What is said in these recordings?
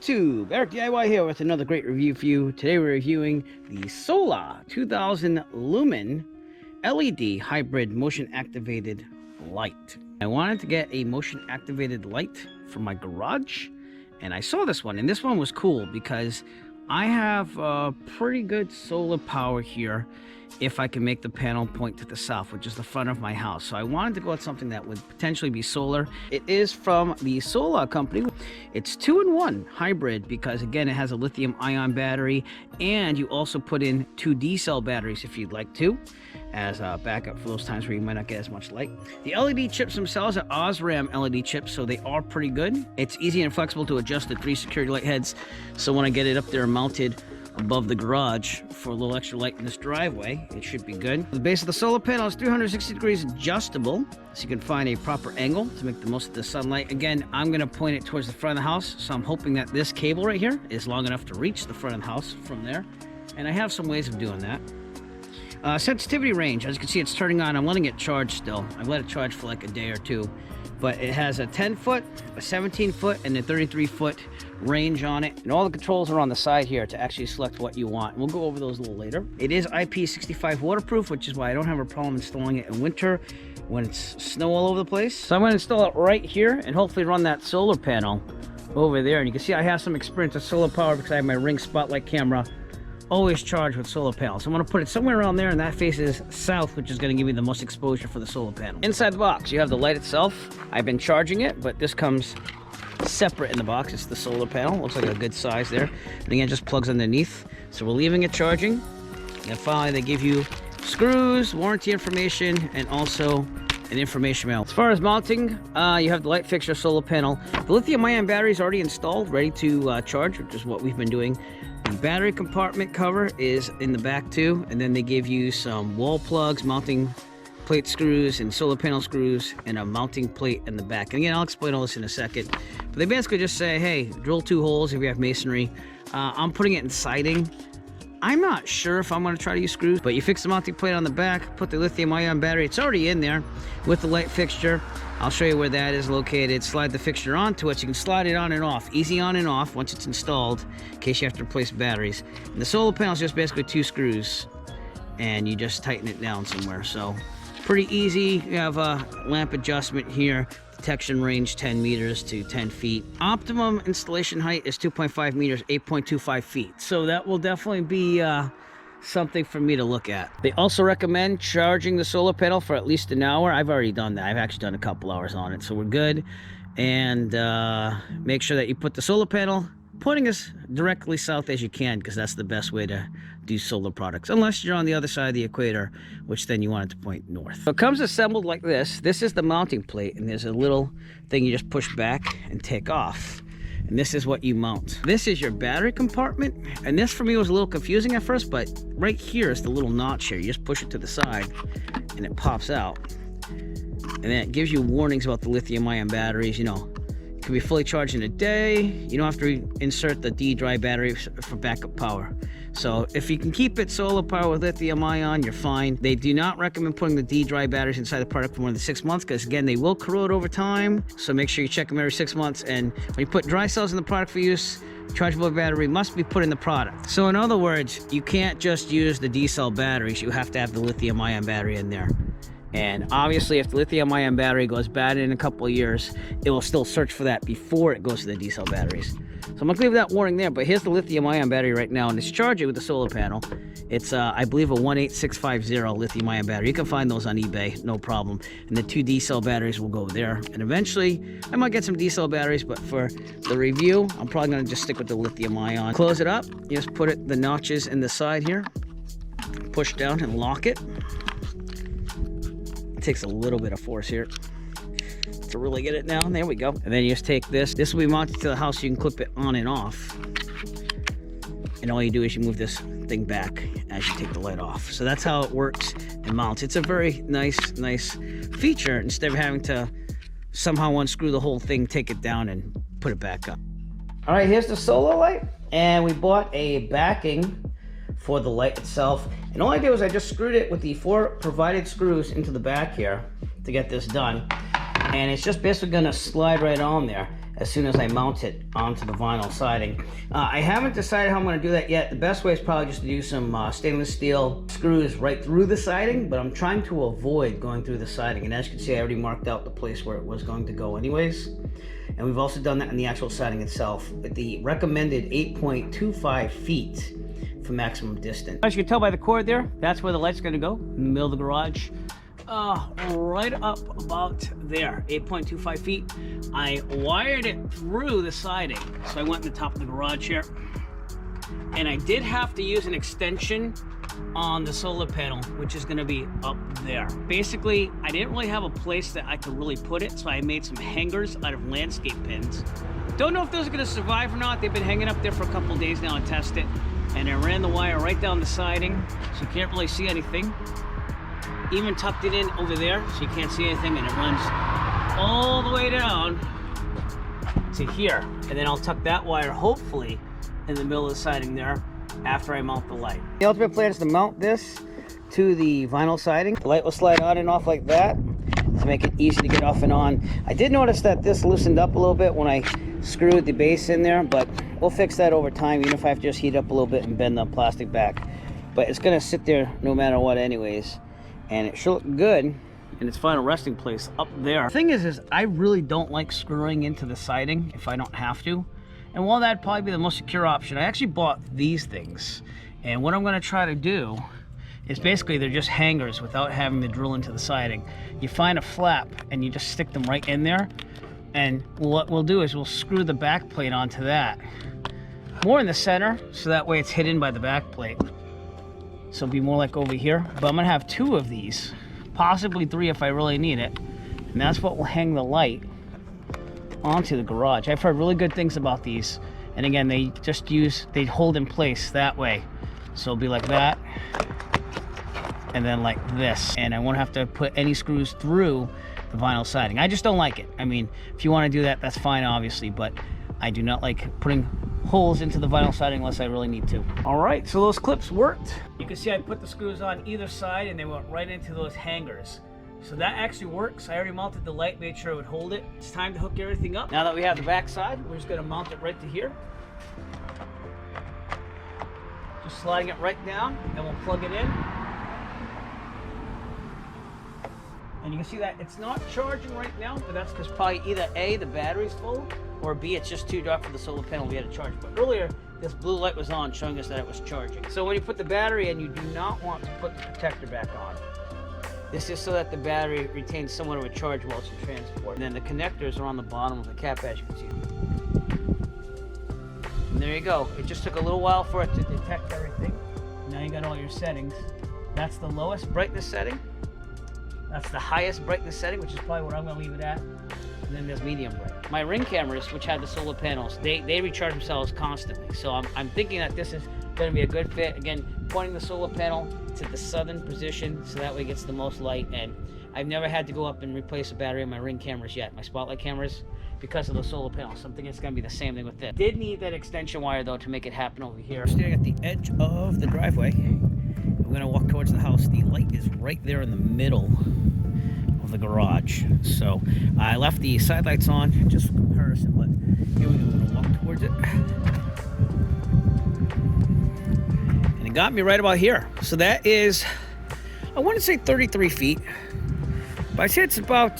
YouTube, Eric DIY here with another great review for you. Today we're reviewing the Solla 2000 Lumen LED hybrid motion activated light. I wanted to get a motion activated light for my garage, and I saw this one, and this one was cool because I have pretty good solar power here if I can make the panel point to the south, which is the front of my house. So I wanted to go with something that would potentially be solar. It is from the Solla company. It's 2-in-1 hybrid because, again, it has a lithium ion battery, and you also put in 2 D-cell batteries if you'd like to, as a backup for those times where you might not get as much light. The LED chips themselves are Osram LED chips, so they are pretty good. It's easy and flexible to adjust the 3 security light heads, so when I get it up there mounted above the garage for a little extra light in this driveway, it should be good. The base of the solar panel is 360 degrees adjustable, so you can find a proper angle to make the most of the sunlight. Again, I'm going to point it towards the front of the house, so I'm hoping that this cable right here is long enough to reach the front of the house from there, and I have some ways of doing that. Sensitivity range, as you can see, it's turning on. I'm letting it charge still. I've let it charge for like a day or two, but it has a 10-foot, a 17-foot, and a 33-foot range on it, and all the controls are on the side here to actually select what you want. We'll go over those a little later. It is IP65 waterproof, which is why I don't have a problem installing it in winter when it's snow all over the place. So I'm going to install it right here and hopefully run that solar panel over there. And you can see I have some experience with solar power because I have my Ring Spotlight camera always charged with solar panels. So I'm going to put it somewhere around there, and that faces south, which is going to give me the most exposure for the solar panel. Inside the box, you have the light itself. I've been charging it, but this comes separate in the box. It's the solar panel. Looks like a good size there. And again, it just plugs underneath. So we're leaving it charging. And finally, they give you screws, warranty information, and also an information manual. As far as mounting, you have the light fixture, solar panel. The lithium ion battery is already installed, ready to charge, which is what we've been doing. The battery compartment cover is in the back too, and then they give you some wall plugs, mounting plate screws, and solar panel screws, and a mounting plate in the back. And again, I'll explain all this in a second. But they basically just say, hey, drill 2 holes if you have masonry. I'm putting it in siding. I'm not sure if I'm going to try to use screws, but you fix the mounting plate on the back, put the lithium ion battery. It's already in there with the light fixture. I'll show you where that is located. Slide the fixture onto it. So you can slide it on and off, easy on and off once it's installed, in case you have to replace batteries. And the solar panel is just basically 2 screws, and you just tighten it down somewhere. So pretty easy. You have a lamp adjustment here. Detection range 10 meters to 10 feet. Optimum installation height is 2.5 meters, 8.25 feet. So that will definitely be something for me to look at. They also recommend charging the solar panel for at least an hour. I've already done that. I've actually done a couple hours on it, so we're good. And make sure that you put the solar panel pointing as directly south as you can, because that's the best way to do solar products, unless you're on the other side of the equator, which then you want it to point north. So it comes assembled like this. This is the mounting plate, and there's a little thing you just push back and take off, and this is what you mount. This is your battery compartment, and this for me was a little confusing at first, but right here is the little notch here. You just push it to the side and it pops out, and then it gives you warnings about the lithium ion batteries. You know, it can be fully charged in a day. You don't have to insert the D-dry battery for backup power. So if you can keep it solar power with lithium ion, you're fine. They do not recommend putting the D-dry batteries inside the product for more than 6 months, because again, they will corrode over time. So make sure you check them every 6 months. And when you put dry cells in the product for use, rechargeable battery must be put in the product. So in other words, you can't just use the D-cell batteries. You have to have the lithium ion battery in there. And obviously, if the lithium ion battery goes bad in a couple of years, it will still search for that before it goes to the D-cell batteries. So I'm gonna leave that warning there, but here's the lithium ion battery right now, and it's charging with the solar panel. It's, I believe, a 18650 lithium ion battery. You can find those on eBay, no problem. And the 2 D-cell batteries will go there. And eventually, I might get some D-cell batteries, but for the review, I'm probably gonna just stick with the lithium ion. Close it up, you just put the notches in the side here, push down and lock it. It takes a little bit of force here to really get it down. There we go. And then you just take this. This will be mounted to the house. You can clip it on and off. And all you do is you move this thing back as you take the light off. So that's how it works and mounts. It's a very nice feature, instead of having to somehow unscrew the whole thing, take it down, and put it back up. All right, here's the solar light. And we bought a backing for the light itself. And all I did was I just screwed it with the 4 provided screws into the back here to get this done. And it's just basically gonna slide right on there. as soon as I mount it onto the vinyl siding. I haven't decided how I'm going to do that yet. The best way is probably just to do some stainless steel screws right through the siding, but I'm trying to avoid going through the siding. And as you can see, I already marked out the place where it was going to go anyways. And we've also done that in the actual siding itself with the recommended 8.25 feet for maximum distance. As you can tell by the cord there, that's where the light's going to go, in the middle of the garage. Right up about there, 8.25 feet. I wired it through the siding. So I went in the top of the garage here. And I did have to use an extension on the solar panel, which is going to be up there. Basically, I didn't really have a place that I could really put it, so I made some hangers out of landscape pins. Don't know if those are going to survive or not. They've been hanging up there for a couple of days now and test it. And I ran the wire right down the siding, so you can't really see anything. Even tucked it in over there, so you can't see anything, and it runs all the way down to here. And then I'll tuck that wire, hopefully, in the middle of the siding there after I mount the light. The ultimate plan is to mount this to the vinyl siding. The light will slide on and off like that to make it easy to get off and on. I did notice that this loosened up a little bit when I screwed the base in there, but we'll fix that over time, even if I have to just heat up a little bit and bend the plastic back. But it's gonna sit there no matter what anyways. And it should look good in its final resting place up there. The thing is I really don't like screwing into the siding if I don't have to. And while that'd probably be the most secure option, I actually bought these things. And what I'm gonna try to do is basically they're just hangers without having to drill into the siding. You find a flap and you just stick them right in there. And what we'll do is we'll screw the back plate onto that. More in the center, so that way it's hidden by the back plate. So it'll be more like over here. But I'm gonna have 2 of these, possibly 3 if I really need it. And that's what will hang the light onto the garage. I've heard really good things about these. And again, they hold in place that way. So it'll be like that, and then like this. And I won't have to put any screws through the vinyl siding. I just don't like it. I mean, if you want to do that, that's fine, obviously, but I do not like putting holes into the vinyl siding unless I really need to. All right, so those clips worked. You can see I put the screws on either side and they went right into those hangers. So that actually works. I already mounted the light, made sure it would hold it. It's time to hook everything up. Now that we have the back side, we're just gonna mount it right to here. Just sliding it right down, and we'll plug it in. And you can see that it's not charging right now, but that's because probably either A, the battery's full, or B, it's just too dark for the solar panel to be able to charge. But earlier, this blue light was on, showing us that it was charging. So when you put the battery in, you do not want to put the protector back on. This is so that the battery retains somewhat of a charge while it's in transport. And then the connectors are on the bottom of the cap, as you can see. And there you go. It just took a little while for it to detect everything. Now you got all your settings. That's the lowest brightness setting. That's the highest brightness setting, which is probably what I'm going to leave it at. And then there's medium bright. My Ring cameras, which had the solar panels, they recharge themselves constantly. So I'm thinking that this is going to be a good fit. Again, pointing the solar panel to the southern position, so that way it gets the most light. And I've never had to go up and replace a battery in my Ring cameras yet, my spotlight cameras, because of the solar panels. So I'm thinking it's going to be the same thing with this. Did need that extension wire though to make it happen over here. Standing at the edge of the driveway. We're going to walk towards the house. The light is right there in the middle of the garage. So I left the side lights on just for comparison, but here we go. We're going to walk towards it. And it got me right about here. So that is, I want to say 33 feet, but I'd say it's about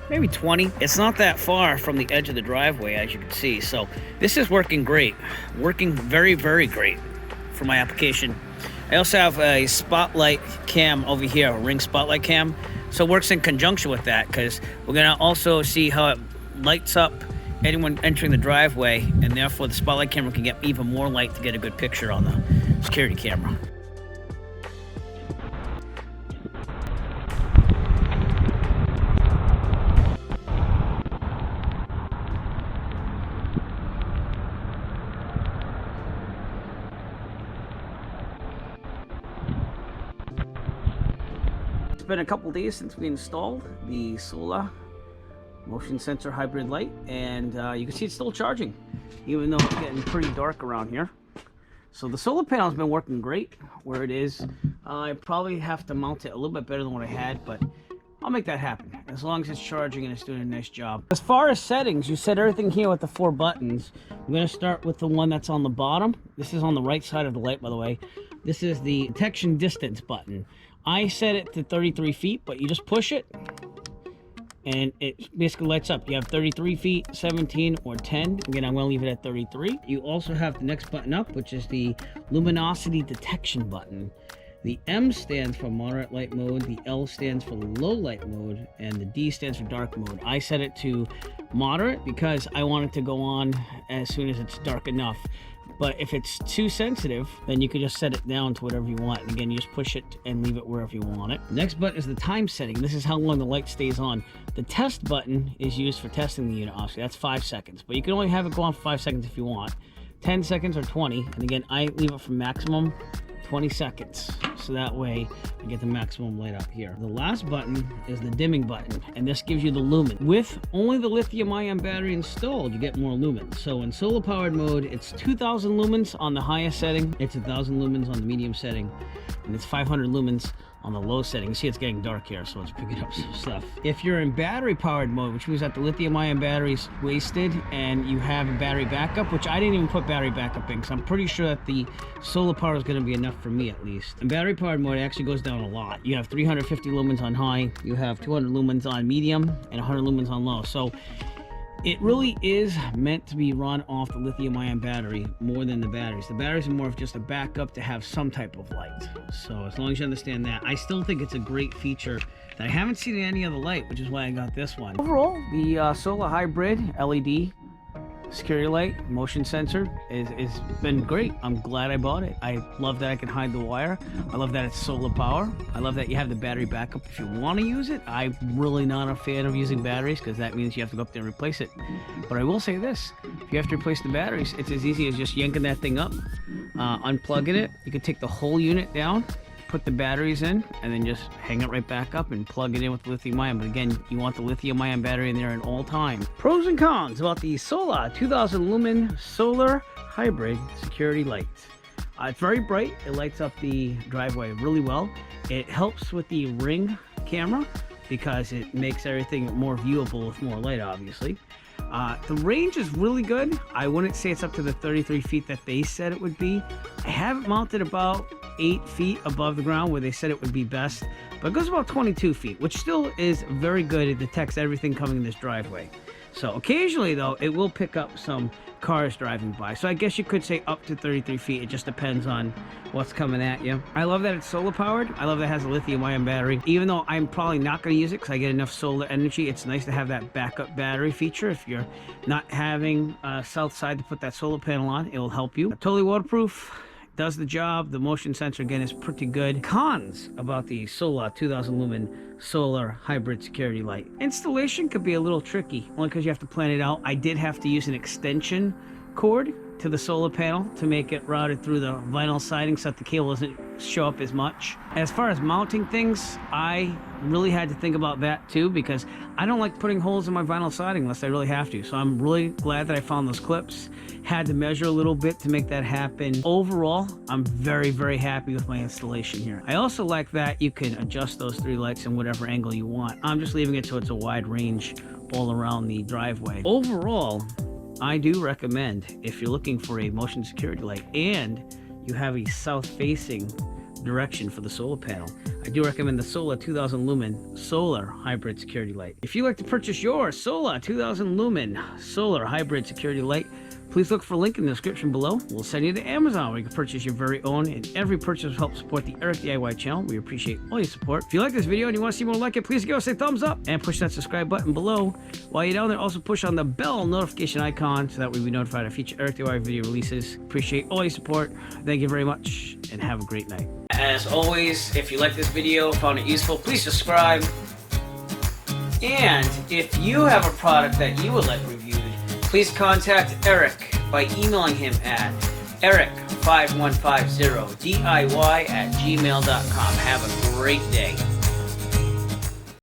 maybe 20. It's not that far from the edge of the driveway, as you can see. So this is working great. Working very, very great for my application. I also have a spotlight cam over here, a Ring spotlight cam. So it works in conjunction with that, because we're gonna also see how it lights up anyone entering the driveway, and therefore the spotlight camera can get even more light to get a good picture on the security camera. It's been a couple days since we installed the Solla motion sensor hybrid light, and you can see it's still charging, even though it's getting pretty dark around here. So the solar panel has been working great where it is. I probably have to mount it a little bit better than what I had, but I'll make that happen, as long as it's charging and it's doing a nice job. As far as settings, you set everything here with the 4 buttons. I'm going to start with the one that's on the bottom. This is on the right side of the light, by the way. This is the detection distance button. I set it to 33 feet, but you just push it, and it basically lights up. You have 33 feet, 17, or 10. Again, I'm going to leave it at 33. You also have the next button up, which is the Luminosity Detection button. The M stands for moderate light mode, the L stands for low light mode, and the D stands for dark mode. I set it to moderate because I want it to go on as soon as it's dark enough. But if it's too sensitive, then you can just set it down to whatever you want. And again, you just push it and leave it wherever you want it. Next button is the time setting. This is how long the light stays on. The test button is used for testing the unit, obviously. That's 5 seconds. But you can only have it go on for 5 seconds if you want. 10 seconds or 20. And again, I leave it for maximum 20 seconds. So that way I get the maximum light up here. The last button is the dimming button, and this gives you the lumen. With only the lithium ion battery installed, you get more lumens. So in solar powered mode, it's 2000 lumens on the highest setting, it's 1000 lumens on the medium setting, and it's 500 lumens on the low setting. You see it's getting dark here, so it's picking up some stuff. If you're in battery powered mode, which means that the lithium ion battery's wasted and you have a battery backup, which I didn't even put battery backup in because I'm pretty sure that the solar power is going to be enough for me at least. In battery powered mode, it actually goes down a lot. You have 350 lumens on high, you have 200 lumens on medium, and 100 lumens on low. So it really is meant to be run off the lithium ion battery more than the batteries. The batteries are more of just a backup to have some type of light. So as long as you understand that, I still think it's a great feature that I haven't seen in any other light, which is why I got this one. Overall, the Solla hybrid LED security light motion sensor is been great. I'm glad I bought it. I love that I can hide the wire. I love that it's solar power. I love that you have the battery backup if you want to use it. I'm really not a fan of using batteries because that means you have to go up there and replace it. But I will say this, if you have to replace the batteries, it's as easy as just yanking that thing up, unplugging it. You can take the whole unit down, put the batteries in, and then just hang it right back up and plug it in with lithium ion. But again, you want the lithium ion battery in there at all times. Pros and cons about the Solla 2000 lumen solar hybrid security light. It's very bright. It lights up the driveway really well. It helps with the ring camera because it makes everything more viewable with more light, obviously. The range is really good. I wouldn't say it's up to the 33 feet that they said it would be. I have it mounted about 8 feet above the ground where they said it would be best, but it goes about 22 feet, which still is very good. It detects everything coming in this driveway. So occasionally though, it will pick up some cars driving by. So I guess you could say up to 33 feet. It just depends on what's coming at you. I love that it's solar powered. I love that it has a lithium ion battery. Even though I'm probably not going to use it because I get enough solar energy, it's nice to have that backup battery feature. If you're not having a south side to put that solar panel on, it will help you. Totally waterproof. Does the job. The motion sensor again is pretty good. Cons about the Solla 2000 lumen solar hybrid security light. Installation could be a little tricky, only because you have to plan it out. I did have to use an extension cord to the solar panel to make it routed through the vinyl siding so that the cable doesn't show up as much. As far as mounting things, I really had to think about that too because I don't like putting holes in my vinyl siding unless I really have to. So I'm really glad that I found those clips. Had to measure a little bit to make that happen. Overall, I'm very, very happy with my installation here. I also like that you can adjust those 3 lights in whatever angle you want. I'm just leaving it so it's a wide range all around the driveway. Overall, I do recommend if you're looking for a motion security light and you have a south-facing direction for the solar panel, I do recommend the Solla 2000 lumen solar hybrid security light. If you'd like to purchase your Solla 2000 lumen solar hybrid security light, please look for a link in the description below. We'll send you to Amazon where you can purchase your very own, and every purchase will help support the Eric DIY channel. We appreciate all your support. If you like this video and you want to see more like it, please give us a thumbs up and push that subscribe button below. While you're down there, also push on the bell notification icon so that we'll be notified of future Eric DIY video releases. Appreciate all your support. Thank you very much and have a great night. As always, if you like this video, found it useful, please subscribe. And if you have a product that you would like reviewed, please contact Eric by emailing him at eric5150diy@gmail.com. Have a great day.